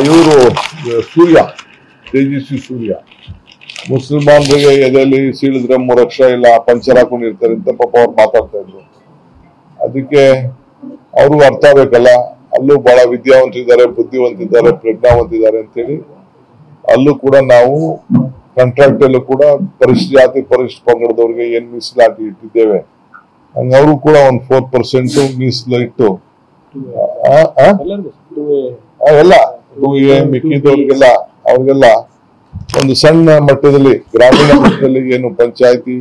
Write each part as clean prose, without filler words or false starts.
ಇವರು ಸೂರ್ಯ ತೇಜಸ್ವಿ ಸೂರ್ಯ ಮುಸಲ್ಮಾನರಿಗೆ ಎದೆಯಲ್ಲಿ ಸೀಳಿದ್ರೆ 3 ಲಕ್ಷ ಇಲ್ಲ ಪಂಚರ್ ಹಾಕೊಂಡಿರ್ತಾರೆ ಅಂತ ಪಾಪ ಅವ್ರು ಮಾತಾಡ್ತಾ ಇದ್ರು. ಅದಕ್ಕೆ ಅವ್ರಿಗೂ ಅರ್ಥ ಆಗ್ಬೇಕಲ್ಲ, ಅಲ್ಲೂ ಬಹಳ ವಿದ್ಯಾವಂತಿದ್ದಾರೆ, ಬುದ್ಧಿವಂತಿದ್ದಾರೆ, ಪ್ರಜ್ಞಾವಂತಿದ್ದಾರೆ ಅಂತೇಳಿ ಅಲ್ಲೂ ಕೂಡ ನಾವು ಕಾಂಟ್ರಾಕ್ಟ್ ಅಲ್ಲೂ ಕೂಡ ಪರಿಶಿಷ್ಟ ಜಾತಿ ಪರಿಶಿಷ್ಟ ಪಂಗಡದವ್ರಿಗೆ ಏನ್ ಮೀಸಲಾತಿ ಇಟ್ಟಿದ್ದೇವೆ ಹಂಗ ಅವರು ಕೂಡ ಒಂದು 4% ಮೀಸಲು ಇಟ್ಟು ಎಲ್ಲ ಮಿಕ್ಕಿದವ್ರಿಗೆಲ್ಲ ಅವ್ರಿಗೆಲ್ಲ ಒಂದು ಸಣ್ಣ ಮಟ್ಟದಲ್ಲಿ ಗ್ರಾಮೀಣ ಮಟ್ಟದಲ್ಲಿ ಏನು ಪಂಚಾಯತಿ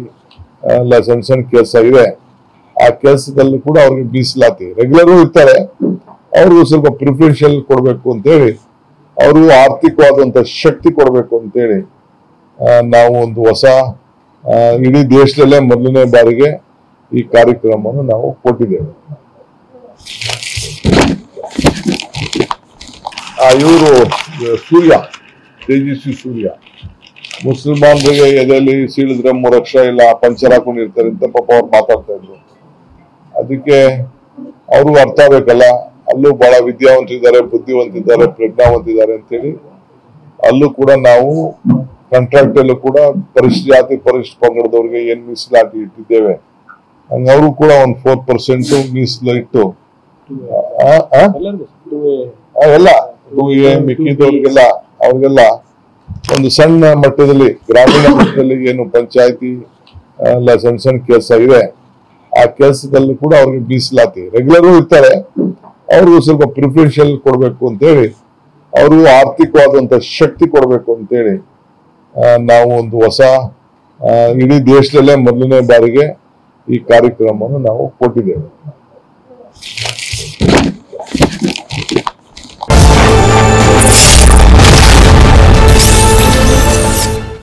ಎಲ್ಲ ಸಣ್ಣ ಸಣ್ಣ ಕೆಲಸ ಇದೆ ಆ ಕೆಲಸದಲ್ಲೂ ಕೂಡ ಅವ್ರಿಗೆ ಮೀಸಲಾತಿ ರೆಗ್ಯುಲರ್ ಇರ್ತಾರೆ, ಅವ್ರಿಗೂ ಸ್ವಲ್ಪ ಪ್ರಿಫರೆನ್ಷಿಯಲ್ ಕೊಡ್ಬೇಕು ಅಂತೇಳಿ ಅವ್ರಿಗೂ ಆರ್ಥಿಕವಾದಂತ ಶಕ್ತಿ ಕೊಡ್ಬೇಕು ಅಂತೇಳಿ ನಾವು ಒಂದು ಹೊಸ ಇಡೀ ದೇಶದಲ್ಲೇ ಮೊದಲನೇ ಬಾರಿಗೆ ಈ ಕಾರ್ಯಕ್ರಮವನ್ನು ನಾವು ಕೊಟ್ಟಿದ್ದೇವೆ. ಇವರು ಸೂರ್ಯ ತೇಜಸ್ವಿ ಸೂರ್ಯ ಮುಸಲ್ಮಾನರಿಗೆ ಎದೆಯಲ್ಲಿ ಸೀಳಿದ್ರೆ 3 ಲಕ್ಷ ಇಲ್ಲ ಪಂಚರ್ ಹಾಕೊಂಡಿರ್ತಾರೆ ಅಂತ ಪಾಪ ಅವ್ರು ಮಾತಾಡ್ತಾ ಇದ್ರು. ಅದಕ್ಕೆ ಅವ್ರಿಗೂ ಅರ್ಥ ಆಗ್ಬೇಕಲ್ಲ, ಅಲ್ಲೂ ಬಹಳ ವಿದ್ಯಾವಂತಿದ್ದಾರೆ, ಬುದ್ಧಿವಂತಿದ್ದಾರೆ, ಪ್ರಜ್ಞಾವಂತಿದ್ದಾರೆ ಅಂತೇಳಿ ಅಲ್ಲೂ ಕೂಡ ನಾವು ಕಾಂಟ್ರಾಕ್ಟ್ ಅಲ್ಲೂ ಕೂಡ ಪರಿಶಿಷ್ಟ ಜಾತಿ ಪರಿಶಿಷ್ಟ ಪಂಗಡದವ್ರಿಗೆ ಏನ್ ಮೀಸಲಾತಿ ಇಟ್ಟಿದ್ದೇವೆ ಹಂಗ ಅವರು ಕೂಡ ಒಂದು 4% ಮೀಸಲು ಇಟ್ಟು ಎಲ್ಲ ಮಿಕ್ಕಿದವ್ರಿಗೆಲ್ಲ ಅವ್ರಿಗೆಲ್ಲ ಒಂದು ಸಣ್ಣ ಮಟ್ಟದಲ್ಲಿ ಗ್ರಾಮೀಣ ಮಟ್ಟದಲ್ಲಿ ಏನು ಪಂಚಾಯತಿ ಎಲ್ಲ ಸಣ್ಣ ಸಣ್ಣ ಕೆಲಸ ಇದೆ ಆ ಕೆಲಸದಲ್ಲೂ ಕೂಡ ಅವ್ರಿಗೆ ಮೀಸಲಾತಿ ರೆಗ್ಯುಲರ್ ಇರ್ತಾರೆ, ಅವ್ರಿಗೂ ಸ್ವಲ್ಪ ಪ್ರಿಫರೆನ್ಷಿಯಲ್ ಕೊಡ್ಬೇಕು ಅಂತೇಳಿ ಅವ್ರಿಗೂ ಆರ್ಥಿಕವಾದಂತ ಶಕ್ತಿ ಕೊಡ್ಬೇಕು ಅಂತೇಳಿ ನಾವು ಒಂದು ಹೊಸ ಇಡೀ ದೇಶದಲ್ಲೇ ಮೊದಲನೇ ಬಾರಿಗೆ ಈ ಕಾರ್ಯಕ್ರಮವನ್ನು ನಾವು ಕೊಟ್ಟಿದ್ದೇವೆ.